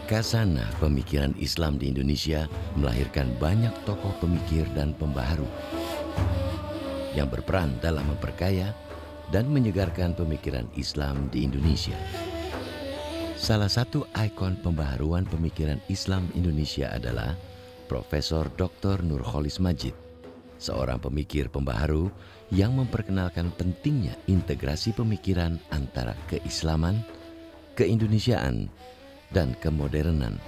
Khazanah pemikiran Islam di Indonesia melahirkan banyak tokoh pemikir dan pembaharu yang berperan dalam memperkaya dan menyegarkan pemikiran Islam di Indonesia. Salah satu ikon pembaharuan pemikiran Islam Indonesia adalah Profesor Dr. Nurcholish Madjid, seorang pemikir pembaharu yang memperkenalkan pentingnya integrasi pemikiran antara keislaman, keindonesiaan, dan kemodernan.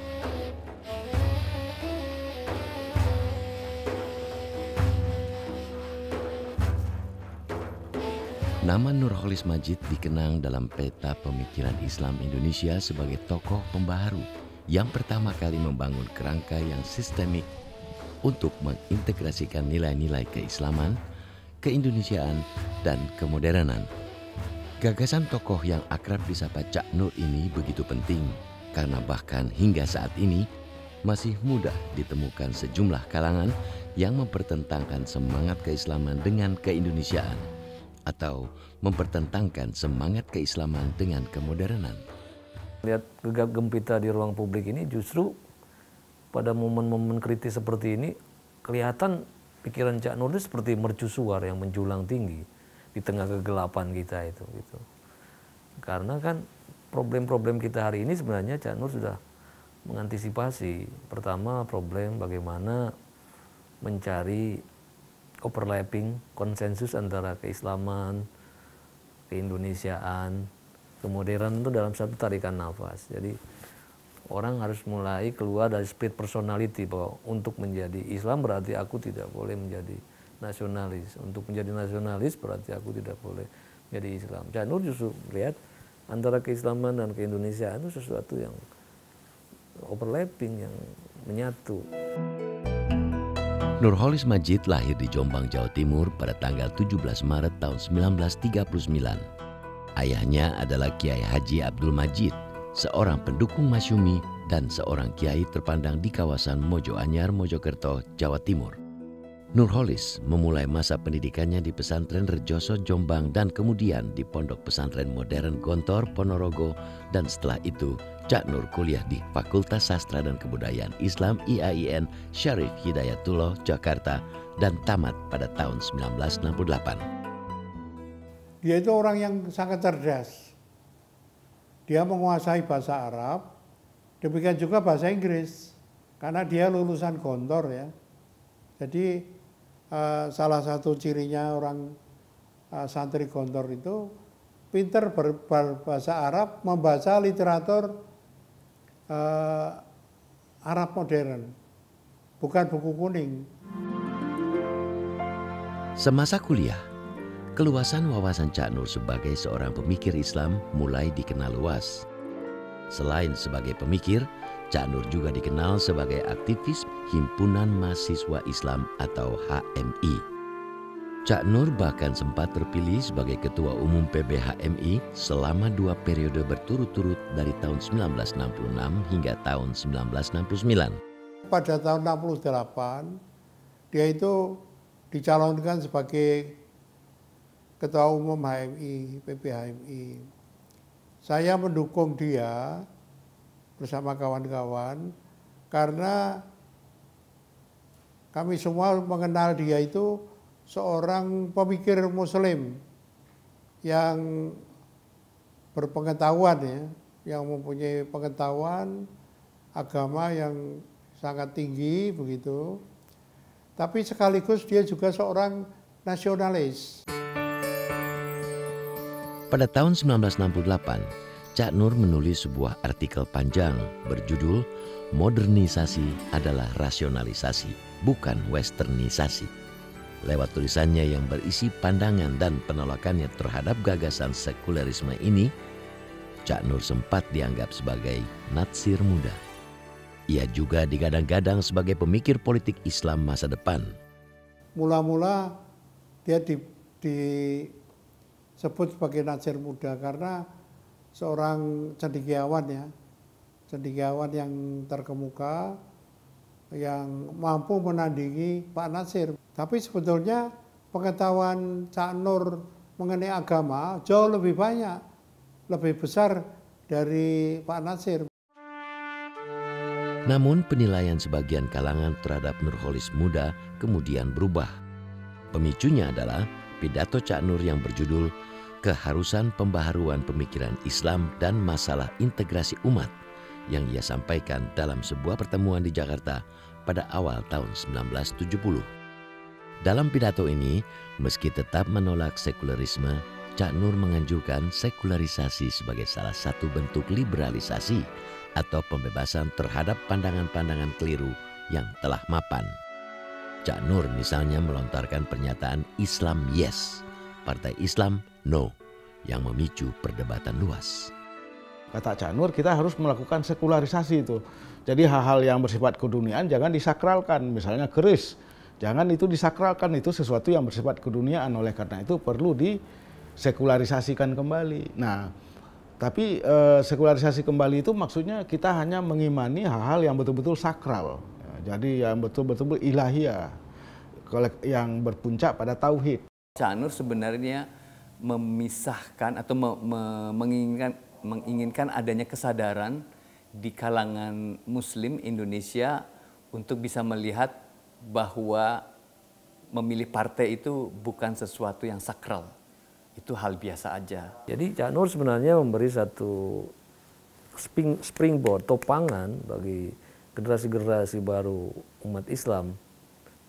Nama Nurcholish Madjid dikenang dalam peta pemikiran Islam Indonesia sebagai tokoh pembaharu yang pertama kali membangun kerangka yang sistemik untuk mengintegrasikan nilai-nilai keislaman, keindonesiaan, dan kemodernan. Gagasan tokoh yang akrab disapa Cak Nur ini begitu penting karena bahkan hingga saat ini masih mudah ditemukan sejumlah kalangan yang mempertentangkan semangat keislaman dengan keindonesiaan atau mempertentangkan semangat keislaman dengan kemodernan. Lihat gegap gempita di ruang publik ini justru pada momen-momen kritis seperti ini kelihatan pikiran Cak Nur itu seperti mercusuar yang menjulang tinggi di tengah kegelapan kita itu gitu. Karena kan problem-problem kita hari ini sebenarnya Cak Nur sudah mengantisipasi. Pertama, problem bagaimana mencari overlapping konsensus antara keislaman, keindonesiaan, kemodernan itu dalam satu tarikan nafas. Jadi orang harus mulai keluar dari split personality bahwa untuk menjadi Islam berarti aku tidak boleh menjadi nasionalis. Untuk menjadi nasionalis berarti aku tidak boleh menjadi Islam. Cak Nur justru lihat antara keislaman dan keindonesiaan itu sesuatu yang overlapping, yang menyatu. Nurcholish Madjid lahir di Jombang, Jawa Timur pada tanggal 17 Maret tahun 1939. Ayahnya adalah Kiai Haji Abdul Madjid, seorang pendukung Masyumi dan seorang kiai terpandang di kawasan Mojo Anyar, Mojokerto, Jawa Timur. Nurcholish memulai masa pendidikannya di pesantren Rejoso Jombang dan kemudian di pondok pesantren modern Gontor Ponorogo, dan setelah itu Cak Nur kuliah di Fakultas Sastra dan Kebudayaan Islam IAIN Syarif Hidayatullah Jakarta dan tamat pada tahun 1968. Dia itu orang yang sangat cerdas. Dia menguasai bahasa Arab, demikian juga bahasa Inggris karena dia lulusan Gontor ya. Jadi salah satu cirinya orang santri Gontor itu pinter berbahasa Arab, membaca literatur Arab modern, bukan buku kuning. Semasa kuliah, keluasan wawasan Cak Nur sebagai seorang pemikir Islam mulai dikenal luas. Selain sebagai pemikir, Cak Nur juga dikenal sebagai aktivis Himpunan Mahasiswa Islam atau HMI. Cak Nur bahkan sempat terpilih sebagai Ketua Umum PBHMI selama 2 periode berturut-turut dari tahun 1966 hingga tahun 1969. Pada tahun 68, dia itu dicalonkan sebagai Ketua Umum HMI, PBHMI. Saya mendukung dia bersama kawan-kawan karena kami semua mengenal dia itu seorang pemikir Muslim yang berpengetahuan ya, yang mempunyai pengetahuan agama yang sangat tinggi begitu. Tapi sekaligus dia juga seorang nasionalis. Pada tahun 1968, Cak Nur menulis sebuah artikel panjang berjudul "Modernisasi adalah rasionalisasi, bukan westernisasi". Lewat tulisannya yang berisi pandangan dan penolakannya terhadap gagasan sekulerisme ini, Cak Nur sempat dianggap sebagai natsir muda. Ia juga digadang-gadang sebagai pemikir politik Islam masa depan. Mula-mula dia disebut sebagai natsir muda karena seorang cendekiawan ya, cendekiawan yang terkemuka, yang mampu menandingi Pak Natsir. Tapi sebetulnya pengetahuan Cak Nur mengenai agama jauh lebih banyak, lebih besar dari Pak Natsir. Namun penilaian sebagian kalangan terhadap Nurholis muda kemudian berubah. Pemicunya adalah pidato Cak Nur yang berjudul Keharusan Pembaharuan Pemikiran Islam dan Masalah Integrasi Umat yang ia sampaikan dalam sebuah pertemuan di Jakarta pada awal tahun 1970. Dalam pidato ini, meski tetap menolak sekularisme, Cak Nur menganjurkan sekularisasi sebagai salah satu bentuk liberalisasi atau pembebasan terhadap pandangan-pandangan keliru yang telah mapan. Cak Nur misalnya melontarkan pernyataan Islam yes, Partai Islam no, yang memicu perdebatan luas. Kata Cak Nur, kita harus melakukan sekularisasi itu. Jadi hal-hal yang bersifat keduniaan jangan disakralkan, misalnya keris. Jangan itu disakralkan, itu sesuatu yang bersifat keduniaan. Oleh karena itu perlu disekularisasikan kembali. Nah, tapi sekularisasi kembali itu maksudnya kita hanya mengimani hal-hal yang betul-betul sakral. Jadi yang betul-betul ilahiyah, yang berpuncak pada tauhid. Cak Nur sebenarnya memisahkan atau menginginkan adanya kesadaran di kalangan Muslim Indonesia untuk bisa melihat bahwa memilih partai itu bukan sesuatu yang sakral. Itu hal biasa aja. Jadi Cak Nur sebenarnya memberi satu springboard, topangan bagi generasi-generasi baru umat Islam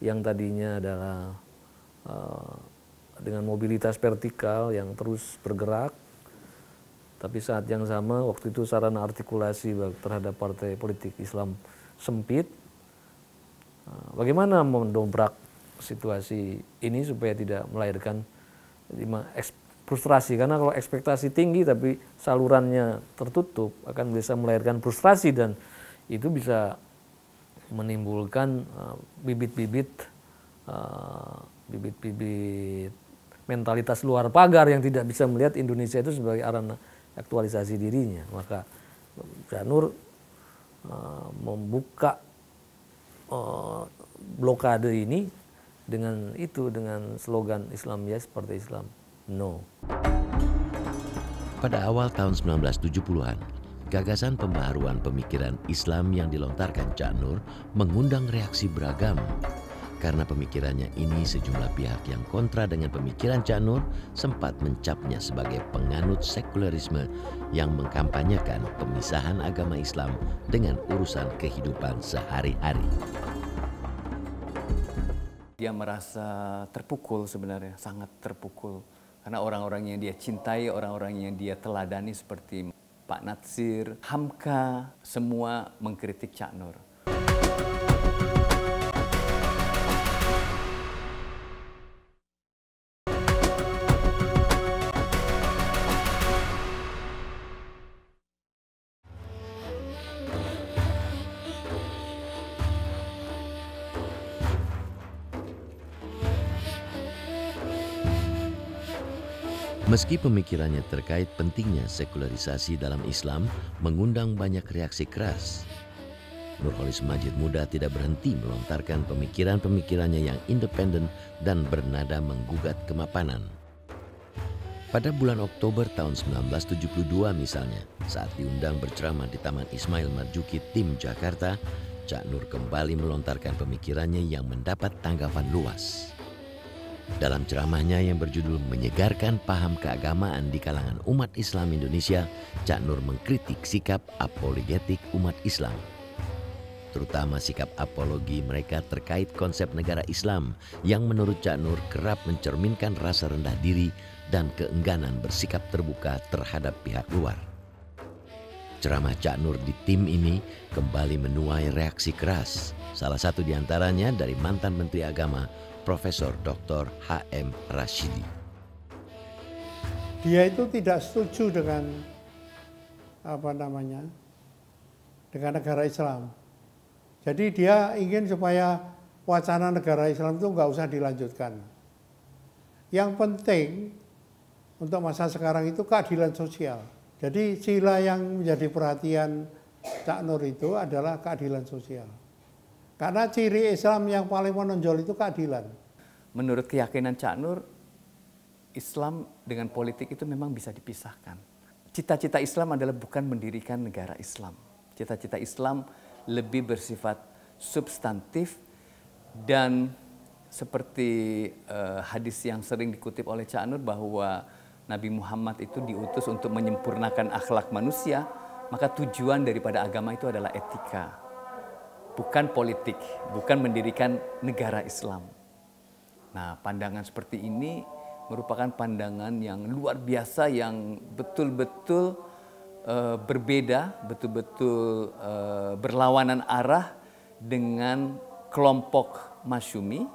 yang tadinya adalah dengan mobilitas vertikal yang terus bergerak, tapi saat yang sama waktu itu sarana artikulasi terhadap partai politik Islam sempit. Bagaimana mendobrak situasi ini supaya tidak melahirkan frustrasi, karena kalau ekspektasi tinggi tapi salurannya tertutup akan bisa melahirkan frustrasi dan itu bisa menimbulkan bibit-bibit mentalitas luar pagar yang tidak bisa melihat Indonesia itu sebagai arena aktualisasi dirinya. Maka Cak Nur membuka blokade ini dengan slogan Islam yes, Partai Islam no. Pada awal tahun 1970-an, gagasan pembaharuan pemikiran Islam yang dilontarkan Cak Nur mengundang reaksi beragam. Karena pemikirannya ini, sejumlah pihak yang kontra dengan pemikiran Cak Nur sempat mencapnya sebagai penganut sekularisme yang mengkampanyekan pemisahan agama Islam dengan urusan kehidupan sehari-hari. Dia merasa terpukul sebenarnya, sangat terpukul. Karena orang-orang yang dia cintai, orang-orang yang dia teladani seperti Pak Natsir, Hamka, semua mengkritik Cak Nur. Meski pemikirannya terkait pentingnya sekularisasi dalam Islam mengundang banyak reaksi keras, Nurholis Madjid muda tidak berhenti melontarkan pemikiran-pemikirannya yang independen dan bernada menggugat kemapanan. Pada bulan Oktober tahun 1972 misalnya, saat diundang berceramah di Taman Ismail Marzuki Tim Jakarta, Cak Nur kembali melontarkan pemikirannya yang mendapat tanggapan luas. Dalam ceramahnya yang berjudul Menyegarkan Paham Keagamaan di Kalangan Umat Islam Indonesia, Cak Nur mengkritik sikap apologetik umat Islam, terutama sikap apologi mereka terkait konsep negara Islam yang menurut Cak Nur kerap mencerminkan rasa rendah diri dan keengganan bersikap terbuka terhadap pihak luar. Ceramah Cak Nur di Tim ini kembali menuai reaksi keras, salah satu diantaranya dari mantan Menteri Agama Profesor Dr. H.M. Rashidi. Dia itu tidak setuju dengan dengan negara Islam. Jadi dia ingin supaya wacana negara Islam itu nggak usah dilanjutkan. Yang penting untuk masa sekarang itu keadilan sosial. Jadi sila yang menjadi perhatian Cak Nur itu adalah keadilan sosial. Karena ciri Islam yang paling menonjol itu keadilan. Menurut keyakinan Cak Nur, Islam dengan politik itu memang bisa dipisahkan. Cita-cita Islam adalah bukan mendirikan negara Islam. Cita-cita Islam lebih bersifat substantif, dan seperti hadis yang sering dikutip oleh Cak Nur bahwa Nabi Muhammad itu diutus untuk menyempurnakan akhlak manusia, maka tujuan daripada agama itu adalah etika, bukan politik, bukan mendirikan negara Islam. Nah, pandangan seperti ini merupakan pandangan yang luar biasa, yang betul-betul berbeda, betul-betul berlawanan arah dengan kelompok Masyumi,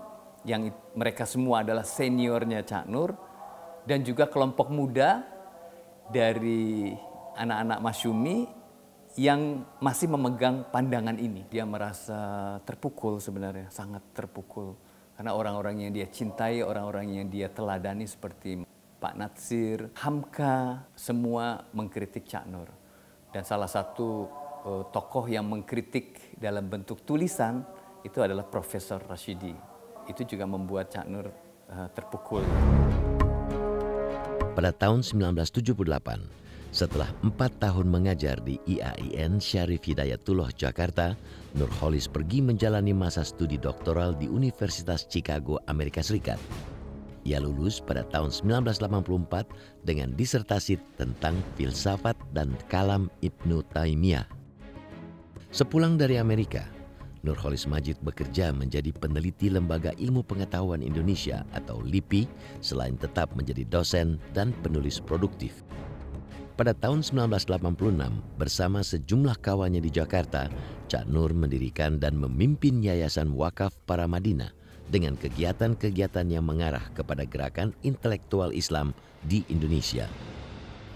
yang mereka semua adalah seniornya Cak Nur, dan juga kelompok muda dari anak-anak Masyumi yang masih memegang pandangan ini. Dia merasa terpukul sebenarnya, sangat terpukul. Karena orang-orang yang dia cintai, orang-orang yang dia teladani seperti Pak Natsir, Hamka, semua mengkritik Cak Nur. Dan salah satu tokoh yang mengkritik dalam bentuk tulisan itu adalah Profesor Rashidi. Itu juga membuat Cak Nur terpukul. Pada tahun 1978, setelah 4 tahun mengajar di IAIN Syarif Hidayatullah Jakarta, Nurholis pergi menjalani masa studi doktoral di Universitas Chicago, Amerika Serikat. Ia lulus pada tahun 1984 dengan disertasi tentang filsafat dan kalam Ibnu Taimiyah. Sepulang dari Amerika, Nurholis Majid bekerja menjadi peneliti Lembaga Ilmu Pengetahuan Indonesia atau LIPI, selain tetap menjadi dosen dan penulis produktif. Pada tahun 1986, bersama sejumlah kawannya di Jakarta, Cak Nur mendirikan dan memimpin Yayasan Wakaf Para Madinah dengan kegiatan-kegiatan yang mengarah kepada gerakan intelektual Islam di Indonesia.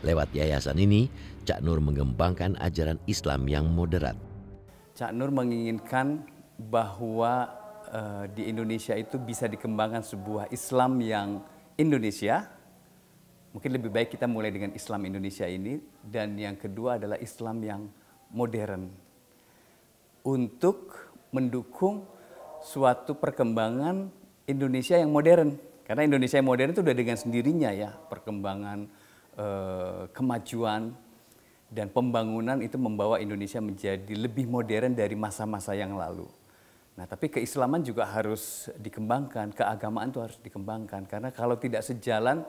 Lewat yayasan ini, Cak Nur mengembangkan ajaran Islam yang moderat. Cak Nur menginginkan bahwa di Indonesia itu bisa dikembangkan sebuah Islam yang Indonesia. Mungkin lebih baik kita mulai dengan Islam Indonesia ini, dan yang kedua adalah Islam yang modern. Untuk mendukung suatu perkembangan Indonesia yang modern. Karena Indonesia yang modern itu sudah dengan sendirinya ya, perkembangan kemajuan dan pembangunan itu membawa Indonesia menjadi lebih modern dari masa-masa yang lalu. Nah, tapi keislaman juga harus dikembangkan, keagamaan itu harus dikembangkan. Karena kalau tidak sejalan,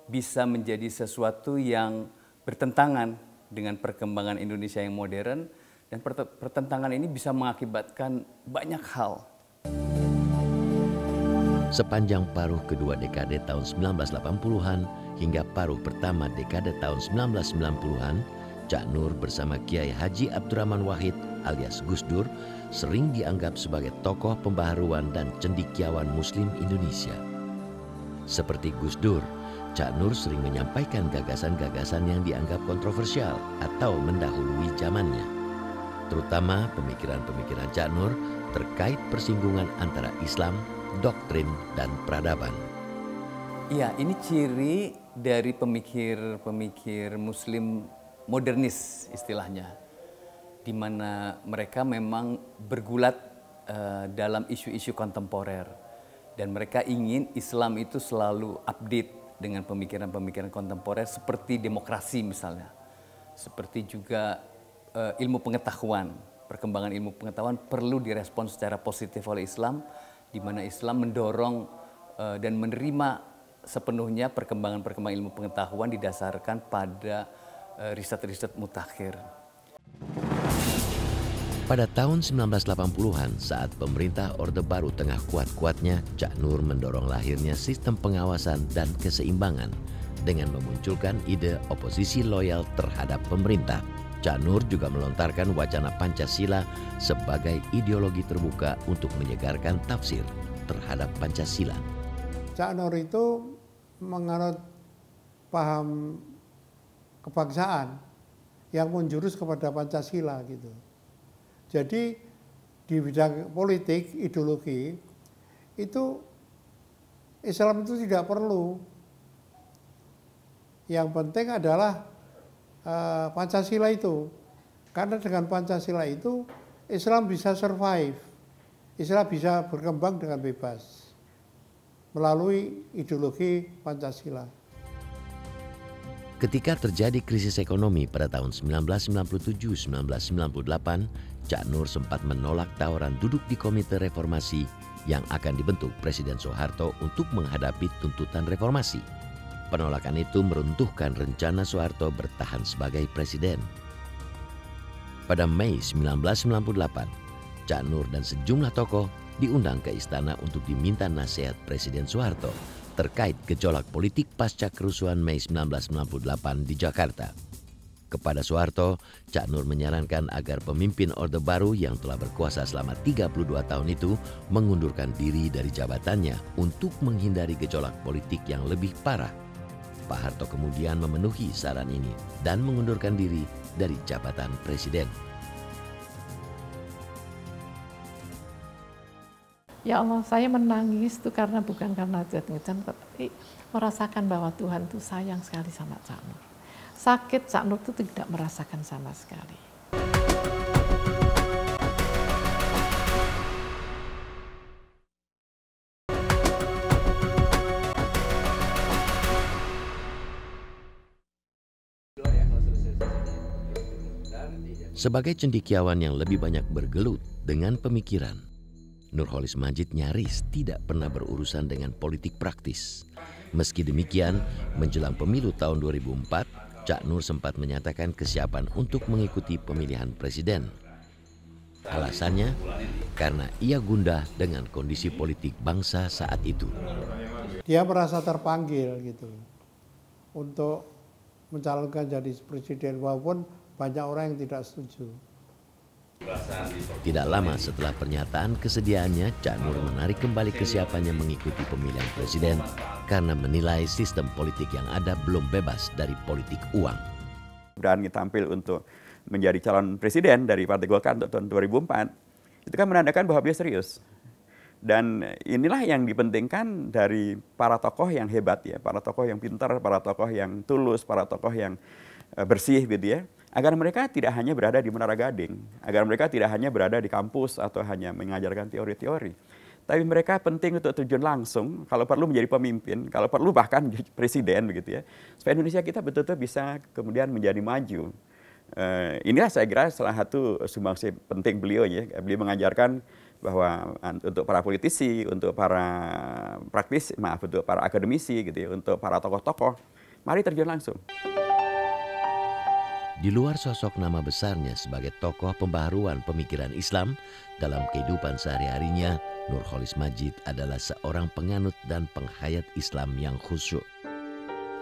bisa menjadi sesuatu yang bertentangan dengan perkembangan Indonesia yang modern, dan pertentangan ini bisa mengakibatkan banyak hal. Sepanjang paruh kedua dekade tahun 1980-an hingga paruh pertama dekade tahun 1990-an, Cak Nur bersama Kiai Haji Abdurrahman Wahid alias Gus Dur sering dianggap sebagai tokoh pembaharuan dan cendekiawan Muslim Indonesia. Seperti Gus Dur, Cak Nur sering menyampaikan gagasan-gagasan yang dianggap kontroversial atau mendahului zamannya. Terutama pemikiran-pemikiran Cak Nur terkait persinggungan antara Islam, doktrin, dan peradaban. Iya, ini ciri dari pemikir-pemikir Muslim modernis istilahnya, di mana mereka memang bergulat dalam isu-isu kontemporer, dan mereka ingin Islam itu selalu update dengan pemikiran-pemikiran kontemporer seperti demokrasi misalnya, seperti juga ilmu pengetahuan. Perkembangan ilmu pengetahuan perlu direspon secara positif oleh Islam, di mana Islam mendorong dan menerima sepenuhnya perkembangan ilmu pengetahuan didasarkan pada riset-riset mutakhir. Pada tahun 1980-an, saat pemerintah Orde Baru tengah kuat-kuatnya, Cak Nur mendorong lahirnya sistem pengawasan dan keseimbangan dengan memunculkan ide oposisi loyal terhadap pemerintah. Cak Nur juga melontarkan wacana Pancasila sebagai ideologi terbuka untuk menyegarkan tafsir terhadap Pancasila. Cak Nur itu menganut paham kebangsaan yang menjurus kepada Pancasila gitu. Jadi di bidang politik, ideologi itu Islam itu tidak perlu. Yang penting adalah Pancasila itu. Karena dengan Pancasila itu Islam bisa survive. Islam bisa berkembang dengan bebas melalui ideologi Pancasila. Ketika terjadi krisis ekonomi pada tahun 1997-1998, Cak Nur sempat menolak tawaran duduk di Komite Reformasi yang akan dibentuk Presiden Soeharto untuk menghadapi tuntutan reformasi. Penolakan itu meruntuhkan rencana Soeharto bertahan sebagai presiden. Pada Mei 1998, Cak Nur dan sejumlah tokoh diundang ke istana untuk diminta nasihat Presiden Soeharto terkait gejolak politik pasca kerusuhan Mei 1998 di Jakarta. Kepada Soeharto, Cak Nur menyarankan agar pemimpin Orde Baru yang telah berkuasa selama 32 tahun itu mengundurkan diri dari jabatannya untuk menghindari gejolak politik yang lebih parah. Pak Harto kemudian memenuhi saran ini dan mengundurkan diri dari jabatan presiden. Ya Allah, saya menangis itu karena bukan karena jatuh-jatuh, tapi merasakan bahwa Tuhan itu sayang sekali sama Cak Nur. Sakit Cak Nur itu tidak merasakan sama sekali. Sebagai cendekiawan yang lebih banyak bergelut dengan pemikiran, Nurcholish Madjid nyaris tidak pernah berurusan dengan politik praktis. Meski demikian, menjelang pemilu tahun 2004, Cak Nur sempat menyatakan kesiapan untuk mengikuti pemilihan presiden. Alasannya, karena ia gundah dengan kondisi politik bangsa saat itu. Dia merasa terpanggil gitu untuk mencalonkan jadi presiden walaupun banyak orang yang tidak setuju. Tidak lama setelah pernyataan kesediaannya, Cak Nur menarik kembali kesiapannya mengikuti pemilihan presiden karena menilai sistem politik yang ada belum bebas dari politik uang. Berani tampil untuk menjadi calon presiden dari Partai Golkar untuk tahun 2004, itu kan menandakan bahwa beliau serius. Dan inilah yang dipentingkan dari para tokoh yang hebat ya, para tokoh yang pintar, para tokoh yang tulus, para tokoh yang bersih gitu ya. Agar mereka tidak hanya berada di Menara Gading, agar mereka tidak hanya berada di kampus atau hanya mengajarkan teori-teori. Tapi mereka penting untuk terjun langsung, kalau perlu menjadi pemimpin, kalau perlu bahkan menjadi presiden begitu ya. Supaya Indonesia kita betul-betul bisa kemudian menjadi maju. Inilah saya kira salah satu sumbangsi penting beliau ya. Beliau mengajarkan bahwa untuk para politisi, untuk para praktisi, untuk para akademisi gitu ya, untuk para tokoh-tokoh, mari terjun langsung. Di luar sosok nama besarnya sebagai tokoh pembaharuan pemikiran Islam dalam kehidupan sehari-harinya, Nurcholish Madjid adalah seorang penganut dan penghayat Islam yang khusyuk.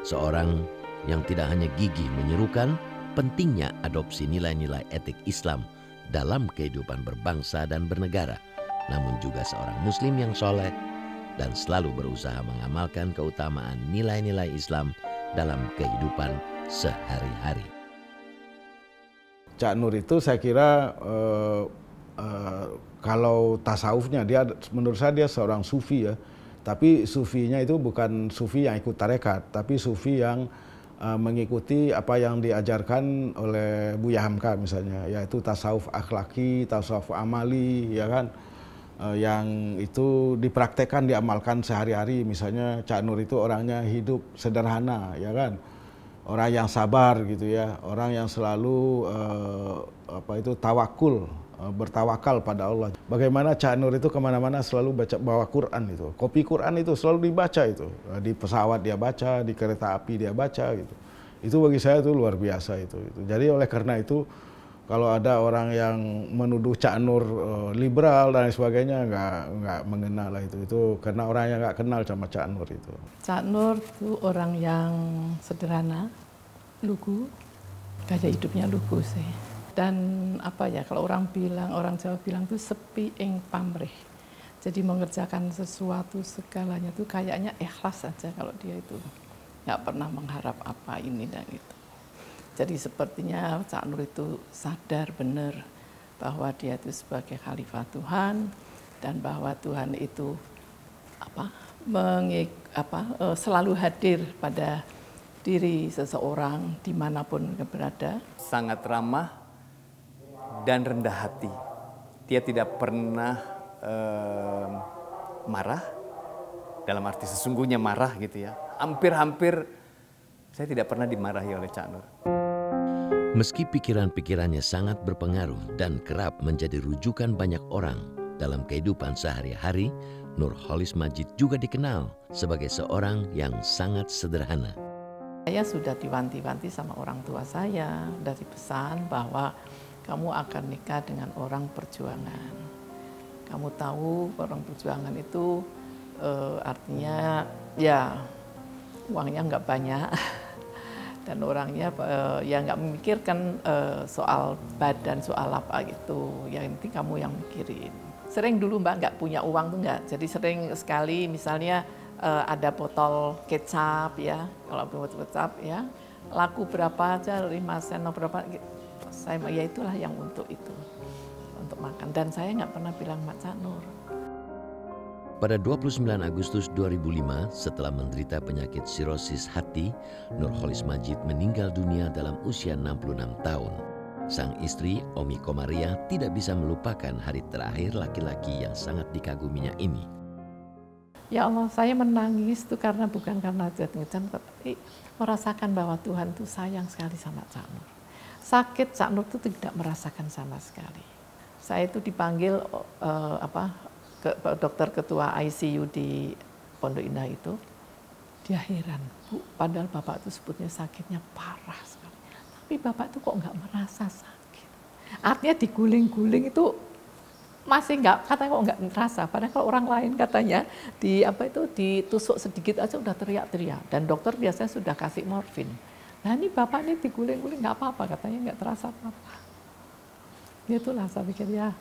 Seorang yang tidak hanya gigih menyerukan pentingnya adopsi nilai-nilai etik Islam dalam kehidupan berbangsa dan bernegara, namun juga seorang Muslim yang soleh dan selalu berusaha mengamalkan keutamaan nilai-nilai Islam dalam kehidupan sehari-hari. Cak Nur itu saya kira kalau tasawufnya dia menurut saya dia seorang sufi ya, tapi sufinya itu bukan sufi yang ikut tarekat, tapi sufi yang mengikuti apa yang diajarkan oleh Buya Hamka misalnya, yaitu tasawuf akhlaki, tasawuf amali, ya kan, yang itu dipraktekkan, diamalkan sehari-hari. Misalnya Cak Nur itu orangnya hidup sederhana, ya kan. Orang yang sabar gitu ya, orang yang selalu tawakul, bertawakal pada Allah. Bagaimana Cak Nur itu kemana-mana selalu bawa Quran itu, kopi Quran itu selalu dibaca itu, di pesawat dia baca, di kereta api dia baca gitu. Itu bagi saya itu luar biasa itu. Jadi oleh karena itu kalau ada orang yang menuduh Cak Nur liberal dan sebagainya nggak mengenal lah itu karena orang yang nggak kenal sama Cak Nur itu. Cak Nur itu orang yang sederhana, lugu, gaya hidupnya lugu sih. Dan apa ya, kalau orang Jawa bilang itu sepi ing pamrih. Jadi mengerjakan sesuatu segalanya itu kayaknya ikhlas saja kalau dia itu nggak pernah mengharap apa ini dan itu. Jadi sepertinya Cak Nur itu sadar benar bahwa dia itu sebagai khalifah Tuhan dan bahwa Tuhan itu selalu hadir pada diri seseorang dimanapun berada. Sangat ramah dan rendah hati. Dia tidak pernah marah, dalam arti sesungguhnya marah gitu ya. Hampir-hampir saya tidak pernah dimarahi oleh Cak Nur. Meski pikiran-pikirannya sangat berpengaruh dan kerap menjadi rujukan banyak orang dalam kehidupan sehari-hari, Nurholis Madjid juga dikenal sebagai seorang yang sangat sederhana. Saya sudah diwanti-wanti sama orang tua saya dari pesan bahwa kamu akan nikah dengan orang perjuangan. Kamu tahu orang perjuangan itu artinya ya uangnya nggak banyak. Dan orangnya ya nggak memikirkan soal badan, soal apa gitu. Yang penting kamu yang mikirin. Sering dulu Mbak nggak punya uang tuh nggak. Jadi sering sekali misalnya ada botol kecap ya. Kalau botol kecap ya laku berapa aja, 5 sen atau berapa. Saya ya itulah yang untuk itu. Untuk makan. Dan saya nggak pernah bilang Mak Cak Nur. Pada 29 Agustus 2005, setelah menderita penyakit sirosis hati, Nurholis Madjid meninggal dunia dalam usia 66 tahun. Sang istri, Omi Komaria, tidak bisa melupakan hari terakhir laki-laki yang sangat dikaguminya ini. Ya Allah, saya menangis itu karena bukan karena jatuh-jatuh, tapi merasakan bahwa Tuhan itu sayang sekali sama Cak Nur. Sakit Cak Nur itu tidak merasakan sama sekali. Saya itu dipanggil dokter ketua ICU di Pondok Indah itu, dia heran, Bu, padahal Bapak itu sebutnya sakitnya parah sekali. Tapi Bapak itu kok nggak merasa sakit. Artinya diguling-guling itu masih nggak, katanya kok nggak merasa. Padahal kalau orang lain katanya ditusuk sedikit aja udah teriak-teriak. Dan dokter biasanya sudah kasih morfin. Nah ini Bapak ini diguling-guling nggak apa-apa, katanya nggak terasa apa-apa. Itulah saya pikir ya.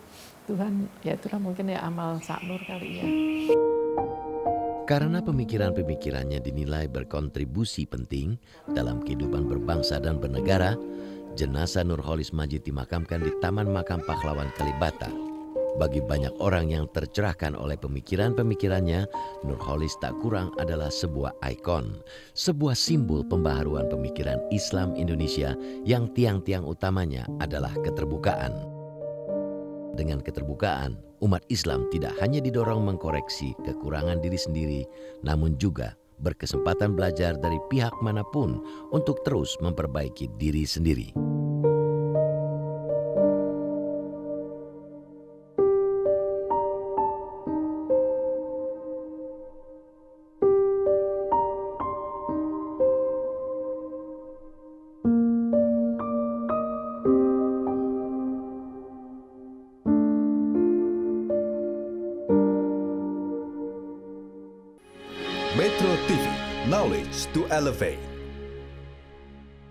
Tuhan, ya itulah mungkin ya amal Cak Nur kali ya. Karena pemikiran-pemikirannya dinilai berkontribusi penting dalam kehidupan berbangsa dan bernegara, jenazah Nurholis Madjid dimakamkan di Taman Makam Pahlawan Kalibata. Bagi banyak orang yang tercerahkan oleh pemikiran-pemikirannya, Nurholis tak kurang adalah sebuah ikon, sebuah simbol pembaharuan pemikiran Islam Indonesia yang tiang-tiang utamanya adalah keterbukaan. Dengan keterbukaan, umat Islam tidak hanya didorong mengkoreksi kekurangan diri sendiri, namun juga berkesempatan belajar dari pihak manapun untuk terus memperbaiki diri sendiri. Metro TV, knowledge to elevate.